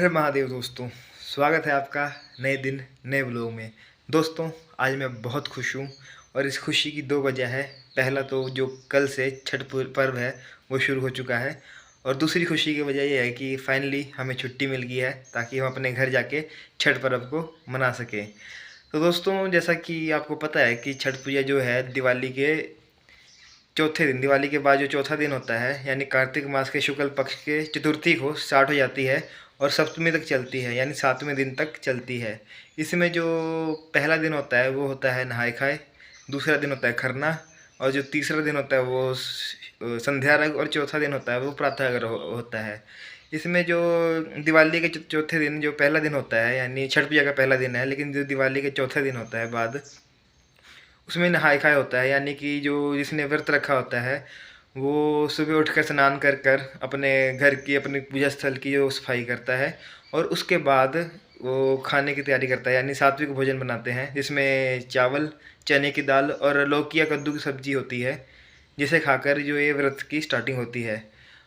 हर हर महादेव दोस्तों। स्वागत है आपका नए दिन नए ब्लॉग में। दोस्तों आज मैं बहुत खुश हूँ और इस खुशी की दो वजह है। पहला तो जो कल से छठ पर्व है वो शुरू हो चुका है, और दूसरी खुशी की वजह यह है कि फाइनली हमें छुट्टी मिल गई है ताकि हम अपने घर जाके छठ पर्व को मना सकें। तो दोस्तों जैसा कि आपको पता है कि छठ पूजा जो है दिवाली के चौथे दिन, दिवाली के बाद जो चौथा दिन होता है यानी कार्तिक मास के शुक्ल पक्ष के चतुर्थी को स्टार्ट हो जाती है और सप्तमी तक चलती है यानी 7वें दिन तक चलती है। इसमें जो पहला दिन होता है वो होता है नहाय खाए, दूसरा दिन होता है खरना, और जो तीसरा दिन होता है वो संध्या अर्घ, और चौथा दिन होता है वो प्रातः अर्घ होता है। इसमें जो दिवाली के चौथे दिन जो पहला दिन होता है यानी छठ पूजा का पहला दिन है, लेकिन जो दिवाली के चौथे दिन होता है बाद उसमें नहाय खाए होता है, यानी कि जो जिसने व्रत रखा होता है वो सुबह उठकर स्नान कर कर अपने घर की अपने पूजा स्थल की जो सफाई करता है, और उसके बाद वो खाने की तैयारी करता है यानी सात्विक भोजन बनाते हैं जिसमें चावल, चने की दाल और लौकी या कद्दू की सब्जी होती है, जिसे खाकर जो ये व्रत की स्टार्टिंग होती है।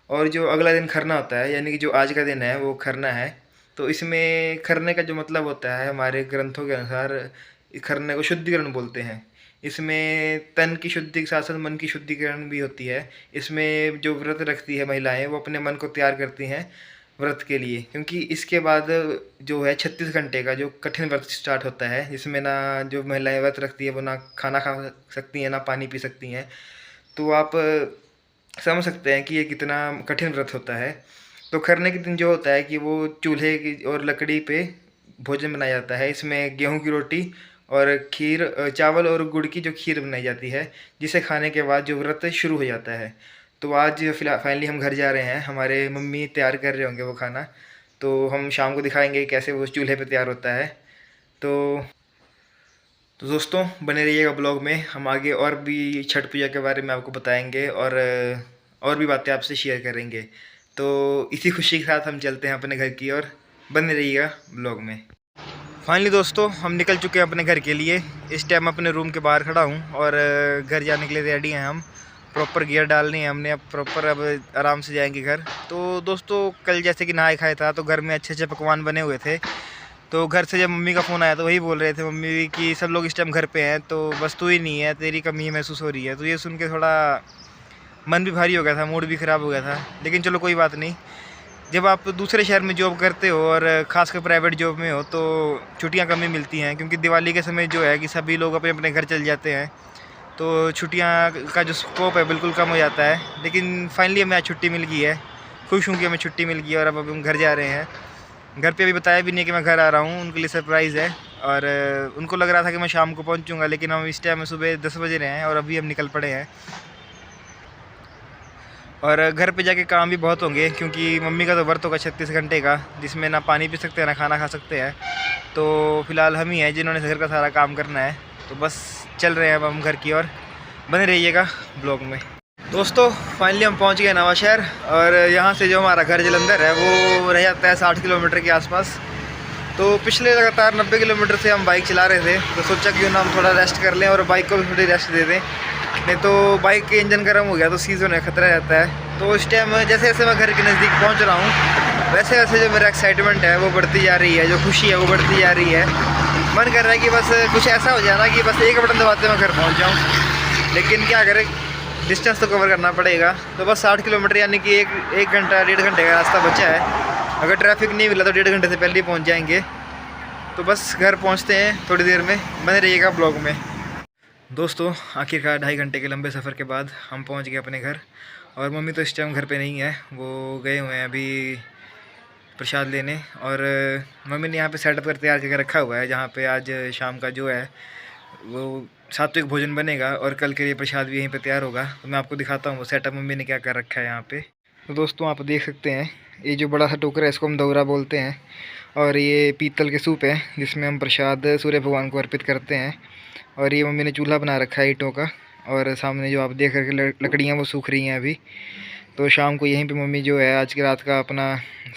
और जो अगला दिन खरना होता है यानी कि जो आज का दिन है वो खरना है। तो इसमें खरने का जो मतलब होता है हमारे ग्रंथों के अनुसार खरने को शुद्धिकरण बोलते हैं। इसमें तन की शुद्धि के साथ साथ मन की शुद्धिकरण भी होती है। इसमें जो व्रत रखती है महिलाएं वो अपने मन को तैयार करती हैं व्रत के लिए, क्योंकि इसके बाद जो है 36 घंटे का जो कठिन व्रत स्टार्ट होता है जिसमें ना जो महिलाएं व्रत रखती है वो ना खाना खा सकती हैं ना पानी पी सकती हैं। तो आप समझ सकते हैं कि ये कितना कठिन व्रत होता है। तो खरने के दिन जो होता है कि वो चूल्हे की और लकड़ी पे भोजन बनाया जाता है। इसमें गेहूं की रोटी और खीर, चावल और गुड़ की जो खीर बनाई जाती है, जिसे खाने के बाद जो व्रत शुरू हो जाता है। तो आज फिलहाल फाइनली हम घर जा रहे हैं, हमारे मम्मी तैयार कर रहे होंगे वो खाना, तो हम शाम को दिखाएंगे कैसे वो चूल्हे पे तैयार होता है। तो दोस्तों बने रहिएगा ब्लॉग में, हम आगे और भी छठ पूजा के बारे में आपको बताएंगे और भी बातें आपसे शेयर करेंगे। तो इसी खुशी के साथ हम चलते हैं अपने घर की ओर, बने रहिएगा ब्लॉग में। फाइनली दोस्तों हम निकल चुके हैं अपने घर के लिए। इस टाइम अपने रूम के बाहर खड़ा हूँ और घर जाने के लिए रेडी हैं हम। प्रॉपर गियर डालनी है हमने, अब प्रॉपर अब आराम से जाएंगे घर। तो दोस्तों कल जैसे कि नहाए खाए था तो घर में अच्छे अच्छे पकवान बने हुए थे। तो घर से जब मम्मी का फ़ोन आया तो वही बोल रहे थे मम्मी भी कि सब लोग इस टाइम घर पे हैं, तो बस तू ही नहीं है, तेरी कमी महसूस हो रही है। तो ये सुन के थोड़ा मन भी भारी हो गया था, मूड भी ख़राब हो गया था, लेकिन चलो कोई बात नहीं। जब आप दूसरे शहर में जॉब करते हो और ख़ासकर प्राइवेट जॉब में हो तो छुट्टियां कम ही मिलती हैं, क्योंकि दिवाली के समय जो है कि सभी लोग अपने अपने घर चल जाते हैं, तो छुट्टियां का जो स्कोप है बिल्कुल कम हो जाता है। लेकिन फाइनली हमें आज छुट्टी मिल गई है, खुश हूँ कि हमें छुट्टी मिल गई है और अब हम घर जा रहे हैं। घर पे अभी बताया भी नहीं कि मैं घर आ रहा हूँ, उनके लिए सरप्राइज़ है। और उनको लग रहा था कि मैं शाम को पहुँचूँगा, लेकिन हम इस टाइम में सुबह 10 बजे रहे हैं और अभी हम निकल पड़े हैं। और घर पे जाके काम भी बहुत होंगे, क्योंकि मम्मी का तो व्रत होगा 36 घंटे का, जिसमें ना पानी पी सकते हैं ना खाना खा सकते हैं। तो फिलहाल हम ही हैं जिन्होंने घर का सारा काम करना है। तो बस चल रहे हैं अब हम घर की ओर, बने रहिएगा ब्लॉग में। दोस्तों फाइनली हम पहुंच गए नवा शहर, और यहाँ से जो हमारा घर जलंधर है वो रह जाता है 60 किलोमीटर के आसपास। तो पिछले लगातार 90 किलोमीटर से हम बाइक चला रहे थे, तो सोचा क्यों ना हम थोड़ा रेस्ट कर लें और बाइक को भी थोड़ी रेस्ट दे दें, नहीं तो बाइक के इंजन गर्म हो गया तो सीज़ होने का खतरा रहता है। तो इस टाइम जैसे जैसे मैं घर के नज़दीक पहुंच रहा हूं वैसे वैसे जो मेरा एक्साइटमेंट है वो बढ़ती जा रही है, जो खुशी है वो बढ़ती जा रही है। मन कर रहा है कि बस कुछ ऐसा हो जाए ना कि बस एक बटन दबाते मैं घर पहुंच जाऊं, लेकिन क्या करें, डिस्टेंस तो कवर करना पड़ेगा। तो बस 60 किलोमीटर यानी कि एक घंटा 1.5 घंटे का रास्ता बचा है। अगर ट्रैफिक नहीं मिला तो 1.5 घंटे से पहले ही पहुँच जाएँगे। तो बस घर पहुँचते हैं थोड़ी देर में, बने रहिएगा ब्लॉग में। दोस्तों आखिरकार 2.5 घंटे के लंबे सफ़र के बाद हम पहुंच गए अपने घर, और मम्मी तो इस टाइम घर पे नहीं है, वो गए हुए हैं अभी प्रसाद लेने। और मम्मी ने यहाँ पे सेटअप कर तैयार करके रखा हुआ है, जहाँ पे आज शाम का जो है वो सात्विक भोजन बनेगा और कल के लिए प्रसाद भी यहीं पे तैयार होगा। तो मैं आपको दिखाता हूँ वो सेटअप मम्मी ने क्या कर रखा है यहाँ पे। तो दोस्तों आप देख सकते हैं ये जो बड़ा सा टोकरा है इसको हम दौरा बोलते हैं, और ये पीतल के सूप है जिसमें हम प्रसाद सूर्य भगवान को अर्पित करते हैं। और ये मम्मी ने चूल्हा बना रखा है ईंटों का, और सामने जो आप देख रहे हैं लकड़ियाँ वो सूख रही हैं अभी। तो शाम को यहीं पे मम्मी जो है आज की रात का अपना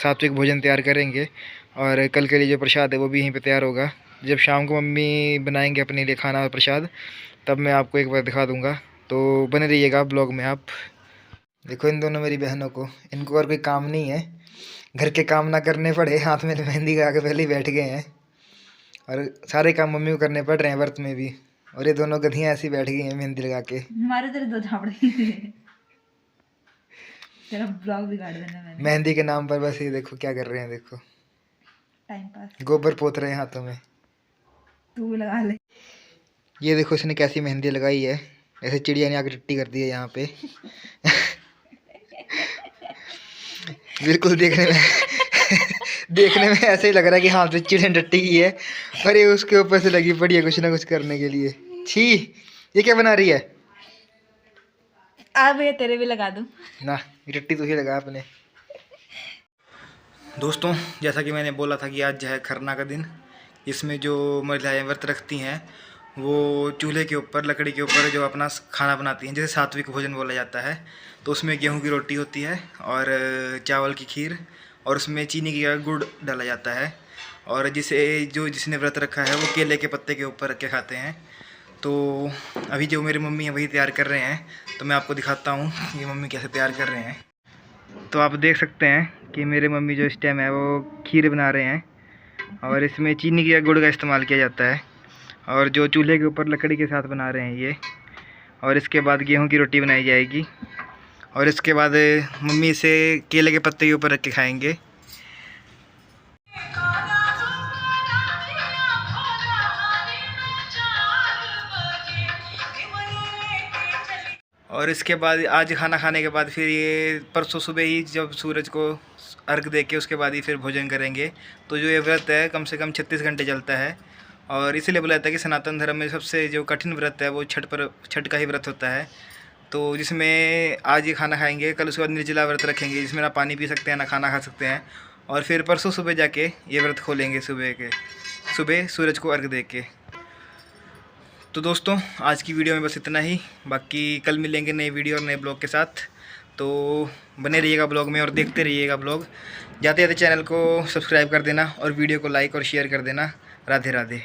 सात्विक भोजन तैयार करेंगे, और कल के लिए जो प्रसाद है वो भी यहीं पे तैयार होगा। जब शाम को मम्मी बनाएंगे अपने लिए खाना और प्रसाद, तब मैं आपको एक बार दिखा दूँगा। तो बने रहिएगा ब्लॉग में आप। देखो इन दोनों मेरी बहनों को, इनको और कोई काम नहीं है, घर के काम ना करने पड़े, हाथ में मेहंदी लगा के पहले ही बैठ गए हैं। और सारे काम मम्मी को करने पड़ रहे हैं व्रत में भी। और ये दोनों गधियाँ ऐसी बैठ गई हैं मेहंदी लगा के। हमारे तेरे दो झापड़े तेरा ब्लॉग बिगाड़ देना मैंने। मेहंदी के नाम पर बस ये देखो क्या कर रहे हैं, देखो टाइम पास। गोबर पोत रहे हैं हाथों में। तू भी लगा ले। ये देखो इसने कैसी मेहंदी लगाई है, ऐसे चिड़िया ने आके टट्टी कर दी है यहाँ पे। बिल्कुल देखने में ऐसे ही लग रहा है कि हाथ में चिड़िया टट्टी की है, और ये उसके ऊपर से लगी पड़ी है कुछ ना कुछ करने के लिए। छी, ये क्या बना रही है? अब ये तेरे भी लगा दूं ना, ये टट्टी तो ही लगा अपने। दोस्तों, जैसा कि मैंने बोला था कि आज जो है खरना का दिन, इसमें जो महिलाएं व्रत रखती हैं वो चूल्हे के ऊपर, लकड़ी के ऊपर जो अपना खाना बनाती हैं, जैसे सात्विक भोजन बोला जाता है। तो उसमें गेहूं की रोटी होती है और चावल की खीर, और उसमें चीनी की जगह गुड़ डाला जाता है। और जिसने व्रत रखा है वो केले के पत्ते के ऊपर रख के खाते हैं। तो अभी जो मेरी मम्मी है वही तैयार कर रहे हैं, तो मैं आपको दिखाता हूँ ये मम्मी कैसे तैयार कर रहे हैं। तो आप देख सकते हैं कि मेरे मम्मी जो इस टाइम है वो खीर बना रहे हैं, और इसमें चीनी की गुड़ का इस्तेमाल किया जाता है। और जो चूल्हे के ऊपर लकड़ी के साथ बना रहे हैं ये, और इसके बाद गेहूं की रोटी बनाई जाएगी, और इसके बाद मम्मी इसे केले के पत्ते के ऊपर रख के खाएंगे। और इसके बाद आज खाना खाने के बाद फिर ये परसों सुबह ही जब सूरज को अर्घ दे के उसके बाद ही फिर भोजन करेंगे। तो जो ये व्रत है कम से कम 36 घंटे चलता है, और इसीलिए बोला जाता है कि सनातन धर्म में सबसे जो कठिन व्रत है वो छठ का ही व्रत होता है। तो जिसमें आज ये खाना खाएंगे, कल उसके बाद निर्जला व्रत रखेंगे, जिसमें ना पानी पी सकते हैं ना खाना खा सकते हैं, और फिर परसों सुबह जाके ये व्रत खोलेंगे सुबह सूरज को अर्घ दे के। तो दोस्तों, आज की वीडियो में बस इतना ही। बाकी कल मिलेंगे नई वीडियो और नए ब्लॉग के साथ। तो बने रहिएगा ब्लॉग में और देखते रहिएगा ब्लॉग। जाते जाते चैनल को सब्सक्राइब कर देना और वीडियो को लाइक और शेयर कर देना। राधे राधे।